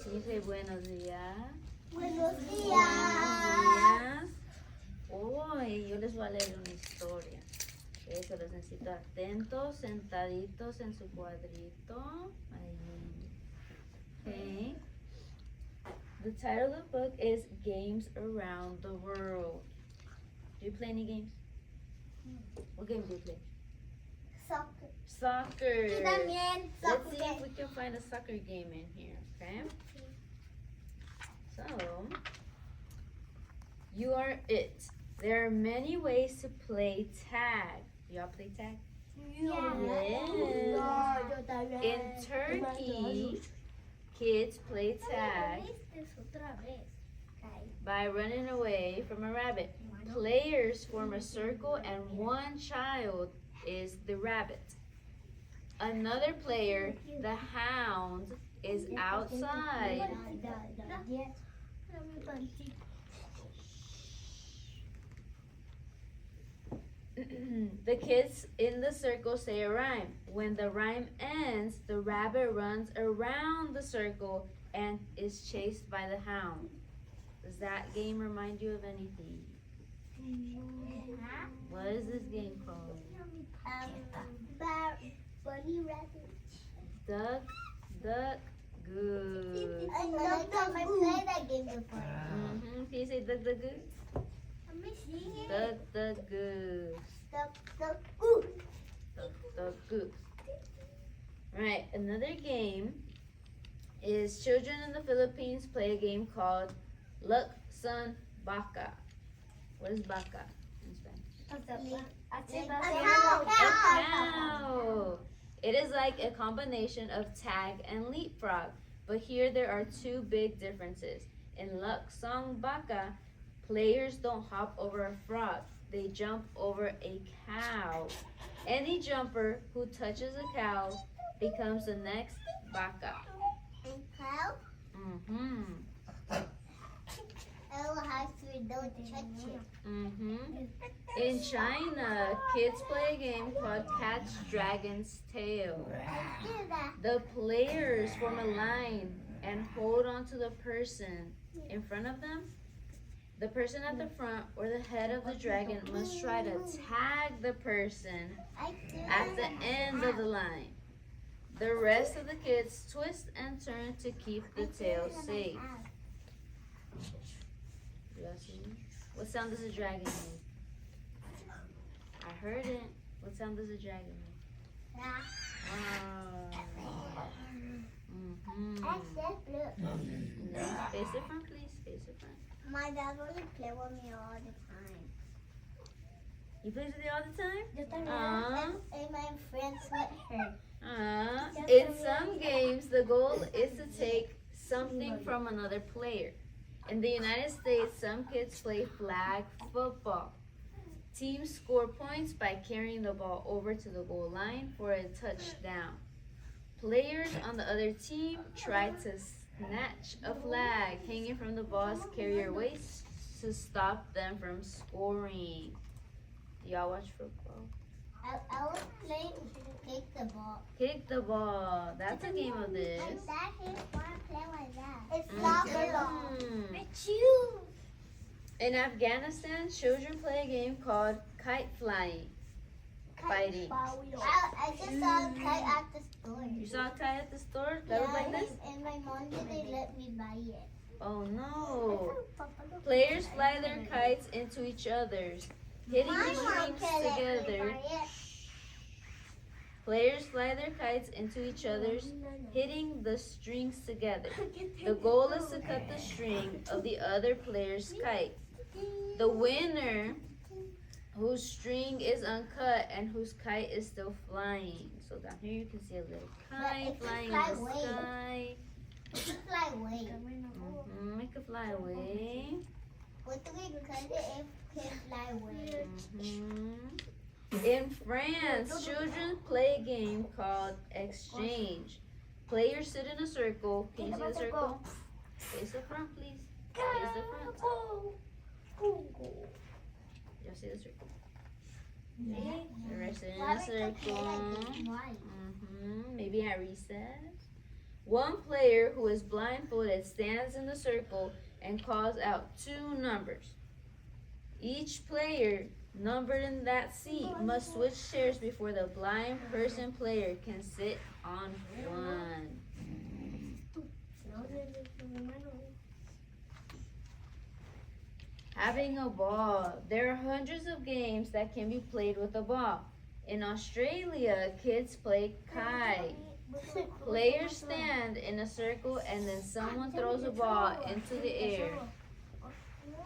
Can you say buenos días? Buenos Buenos días. días. Hoy yo les voy a leer una historia. Eso los necesito atentos, sentaditos en su cuadrito. Ahí. Okay. The title of the book is Games Around the World. Do you play any games? What game do you play? Soccer. Soccer. Yo también. Let's see if we can find a soccer game in here, okay? So, you are it. There are many ways to play tag. Y'all play tag? Yes. In Turkey, kids play tag by running away from a rabbit. Players form a circle and one child is the rabbit. Another player, the hound, is outside. The kids in the circle say a rhyme. When the rhyme ends, the rabbit runs around the circle and is chased by the hound. Does that game remind you of anything? What is this game called? Bunny rabbit. Duck, duck, goose. I played that game before. Can you say duck, duck, goose? Let me sing it. Duck, duck, goose. Duck, goose. Duck, duck, goose. Right, another game is children in the Philippines play a game called Luck, Sun, Baka. What is Baka in Spanish? A A cow. It is like a combination of tag and leapfrog, but here there are two big differences. In Luck, Song, Baka, players don't hop over a frog. They jump over a cow. Any jumper who touches a cow becomes the next baka. And cow? Oh, has to don't touch it. In China, kids play a game called Catch Dragon's Tail. The players form a line and hold on to the person in front of them. The person at the front or the head of the dragon must try to tag the person at the end of the line. The rest of the kids twist and turn to keep the tail safe. What sound does a dragon make? I heard it. What sound does a dragon make? Face it front, please. Face it front. My dad only play with me all the time. You play with you all the time? And my friends with her. In some games, the goal is to take something from another player. In the United States, some kids play flag football. Teams score points by carrying the ball over to the goal line for a touchdown. Players on the other team try to snatch a flag hanging from the ball's carrier waist to stop them from scoring. Do y'all watch football? I was playing kick the ball. Kick the ball. That's a game of this. My dad didn't want to play like that. It's soccer. It's you. In Afghanistan, children play a game called kite flying. Fighting. I just saw a kite at the store. You saw a kite at the store that was like this? And my mom didn't let me buy it. Oh no. Players fly their kites into each other's, hitting the strings together. Players fly their kites into each other's, hitting the strings together. The goal is to cut the string of the other player's kite. The winner, whose string is uncut and whose kite is still flying. So down here you can see a little kite flying in the sky. It can fly away. It can fly away. What do we cut it if it can fly away? In France, children play a game called Exchange. Players sit in a circle. Can you see the circle? Face the front, please. Face the front. Y'all see the circle? The rest sit in a circle. Maybe at recess. One player who is blindfolded stands in the circle and calls out 2 numbers. Each player numbered in that seat must switch chairs before the blind person player can sit on one. Having a ball. There are hundreds of games that can be played with a ball. In Australia, kids play kite. Players stand in a circle and then someone throws a ball into the air.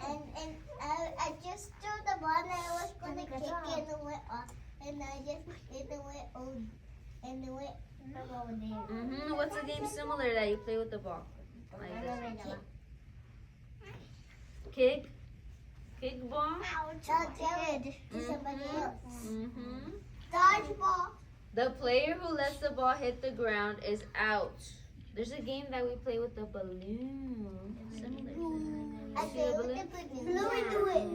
And I just threw the ball and I was gonna kick it and it went off. And I just it went over and it went from over there. What's a game similar that you play with the ball? Like this. Kick ball. Somebody else. Mm-hmm. Dodgeball. The player who lets the ball hit the ground is out. There's a game that we play with the balloon. Similar. I play with the balloon. Blow into it.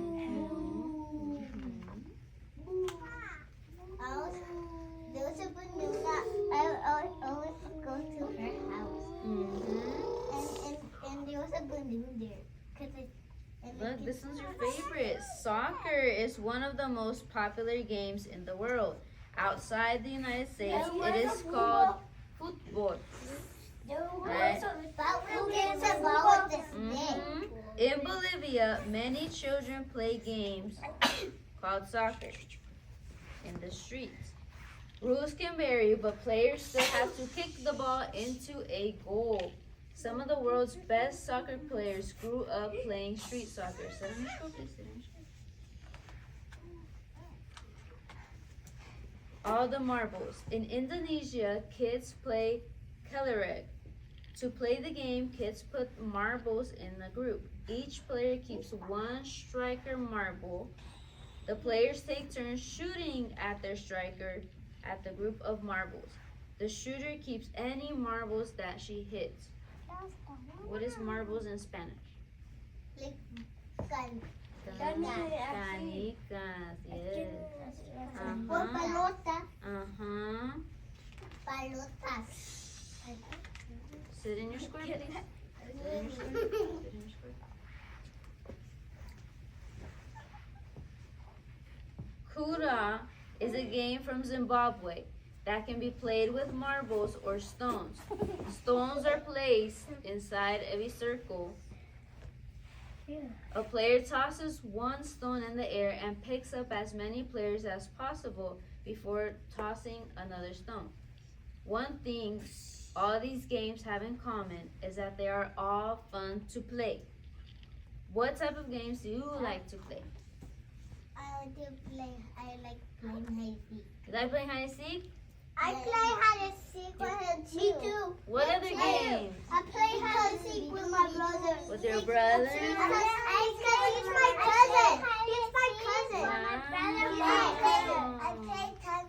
There was a balloon that I always go to her house. And there was a balloon there. Look, this one's your favorite. Soccer is one of the most popular games in the world. Outside the United States, it is called football. Right? In Bolivia, many children play games called soccer in the streets. Rules can vary, but players still have to kick the ball into a goal. Some of the world's best soccer players grew up playing street soccer. Sit on your stool, please. Sit on your stool. All the marbles. In Indonesia, kids play kelereg. To play the game, kids put marbles in a group. Each player keeps 1 striker marble. The players take turns shooting at their striker at the group of marbles. The shooter keeps any marbles that she hits. What is marbles in Spanish? Like Canicas, yes. pelota. Palotas. Sit in your square, please. Sit in your square. Sit in your square. Kura is a game from Zimbabwe that can be played with marbles or stones. Stones are placed inside of a circle. A player tosses 1 stone in the air and picks up as many players as possible before tossing another stone. One thing all these games have in common is that they are all fun to play. What type of games do you like to play? I like playing hide and seek. You like playing hide and seek? I play hide and seek with him too. Me too. What other games? I play hide and seek with my brother. With your brother? He's my cousin. He's my cousin. Wow.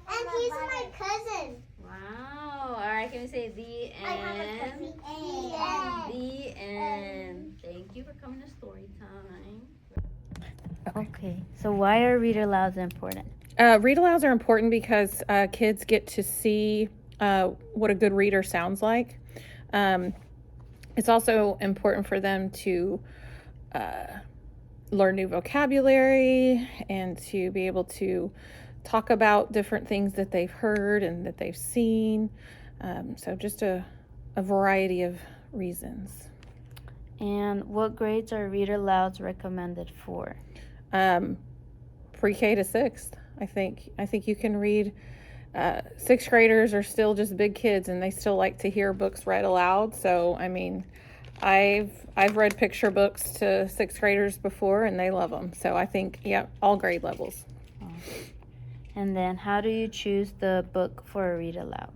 And he's my cousin. Wow. All right, can we say the end? The end. Thank you for coming to story time. Okay, so why are read alouds important? Read alouds are important because kids get to see what a good reader sounds like. It's also important for them to learn new vocabulary and to be able to talk about different things that they've heard and that they've seen. So just a variety of reasons. And what grades are read alouds recommended for? Pre-K to 6th. I think you can read. 6th graders are still just big kids and they still like to hear books read aloud. So I mean, I've read picture books to 6th graders before and they love them. So I think all grade levels. And then how do you choose the book for a read aloud?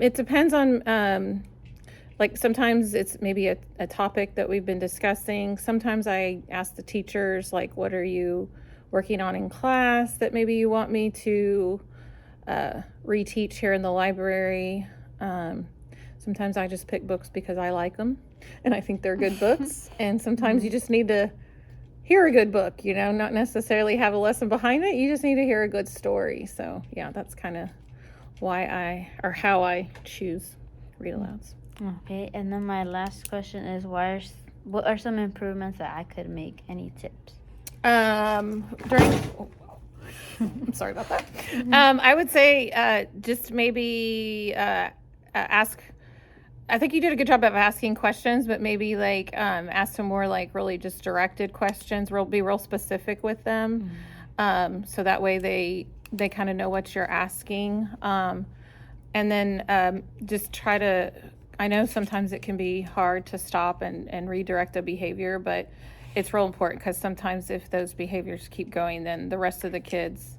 It depends on like sometimes it's maybe a topic that we've been discussing. Sometimes I ask the teachers, like, what are you working on in class that maybe you want me to reteach here in the library. Sometimes I just pick books because I like them and I think they're good books. And sometimes you just need to hear a good book, not necessarily have a lesson behind it. You just need to hear a good story. So yeah, that's kind of how I choose read alouds. Okay, and then my last question is what are some improvements that I could make? Any tips? During I'm sorry about that. I would say just maybe ask. I think you did a good job of asking questions, but maybe like ask some more like really just directed questions. Be real specific with them, so that way they kind of know what you're asking. And then just try to. I know sometimes it can be hard to stop and redirect a behavior, but it's real important because sometimes if those behaviors keep going, then the rest of the kids.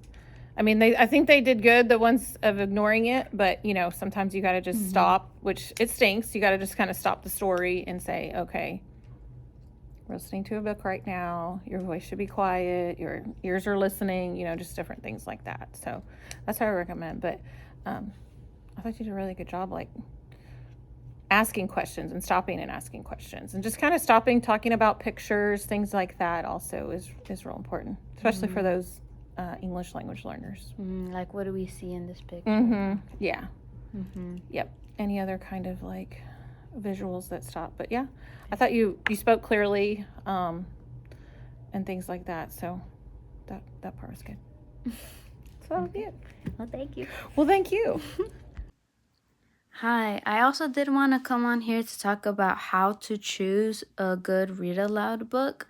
I mean, I think they did good, the ones of ignoring it, but sometimes you got to just stop, which it stinks. You got to just kind of stop the story and say, okay, we're listening to a book right now. Your voice should be quiet. Your ears are listening, just different things like that. So that's how I recommend. But I thought you did a really good job, like asking questions and stopping and asking questions and just kind of stopping, talking about pictures, things like that also is real important, especially for those English language learners. Like, what do we see in this picture? Yeah. Yep. Any other kind of like visuals that stop. But yeah, I thought you spoke clearly and things like that. So that part was good. So that would be it. Well, thank you. Well, thank you. Hi, I also did want to come on here to talk about how to choose a good read aloud book,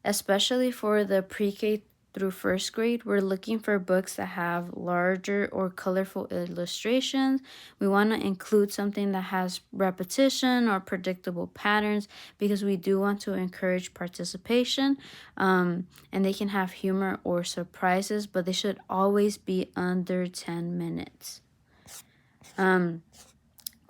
especially for the pre-K through first grade. We're looking for books that have larger or colorful illustrations. We want to include something that has repetition or predictable patterns because we do want to encourage participation, and they can have humor or surprises, but they should always be under 10 minutes.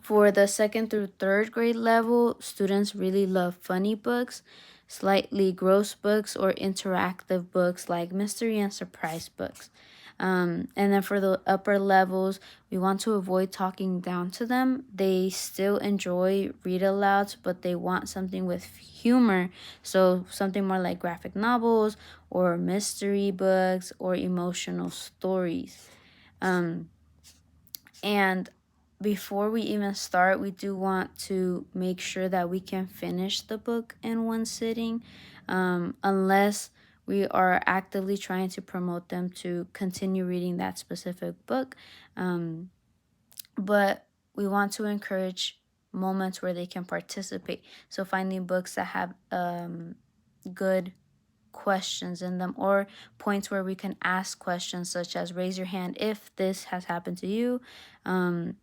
For the second through third grade level, students really love funny books, slightly gross books, or interactive books like mystery and surprise books. And then for the upper levels, we want to avoid talking down to them. They still enjoy read alouds, but they want something with humor. So something more like graphic novels or mystery books or emotional stories. And before we even start, we do want to make sure that we can finish the book in one sitting, unless we are actively trying to promote them to continue reading that specific book. But we want to encourage moments where they can participate. So finding books that have good questions in them, or points where we can ask questions such as raise your hand if this has happened to you, turn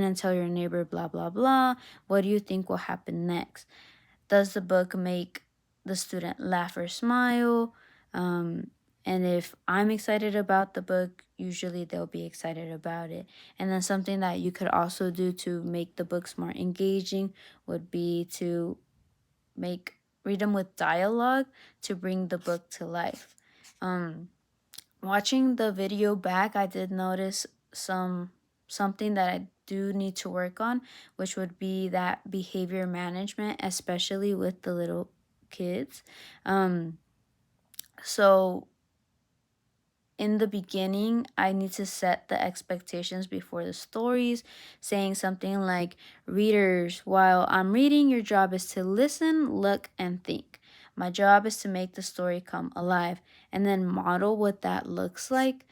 and tell your neighbor blah blah blah, what do you think will happen next, does the book make the student laugh or smile, and if I'm excited about the book, usually they'll be excited about it. And then something that you could also do to make the books more engaging would be to read them with dialogue to bring the book to life. Watching the video back, I did notice something that I do need to work on, which would be that behavior management, especially with the little kids. So in the beginning, I need to set the expectations before the stories, saying something like, readers, while I'm reading, your job is to listen, look, and think. My job is to make the story come alive, and then model what that looks like.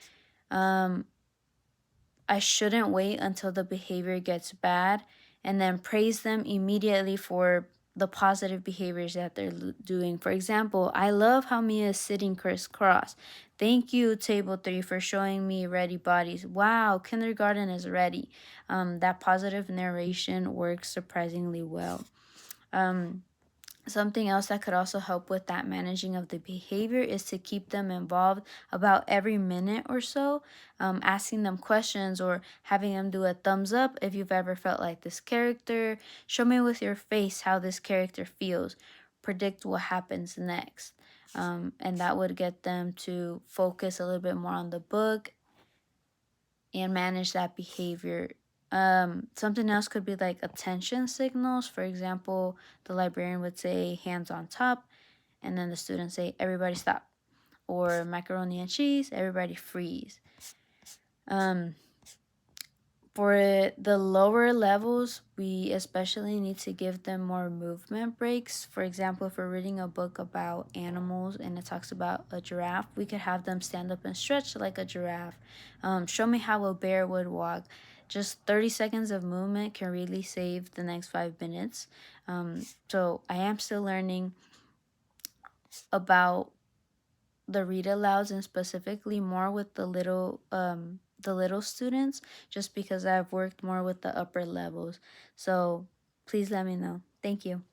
I shouldn't wait until the behavior gets bad and then praise them immediately for the positive behaviors that they're doing. For example, I love how Mia is sitting crisscross. Thank you, Table 3, for showing me ready bodies. Wow, kindergarten is ready. That positive narration works surprisingly well. Something else that could also help with that managing of the behavior is to keep them involved about every minute or so, asking them questions or having them do a thumbs up if you've ever felt like this character. Show me with your face how this character feels. Predict what happens next. And that would get them to focus a little bit more on the book and manage that behavior. Something else could be like attention signals. For example, the librarian would say hands on top, and then the students say everybody stop, or macaroni and cheese, everybody freeze. For the lower levels, we especially need to give them more movement breaks. For example, if we're reading a book about animals and it talks about a giraffe, we could have them stand up and stretch like a giraffe. Show me how a bear would walk. Just 30 seconds of movement can really save the next 5 minutes. So I am still learning about the read alouds and specifically more with the little students, just because I've worked more with the upper levels. So please let me know. Thank you.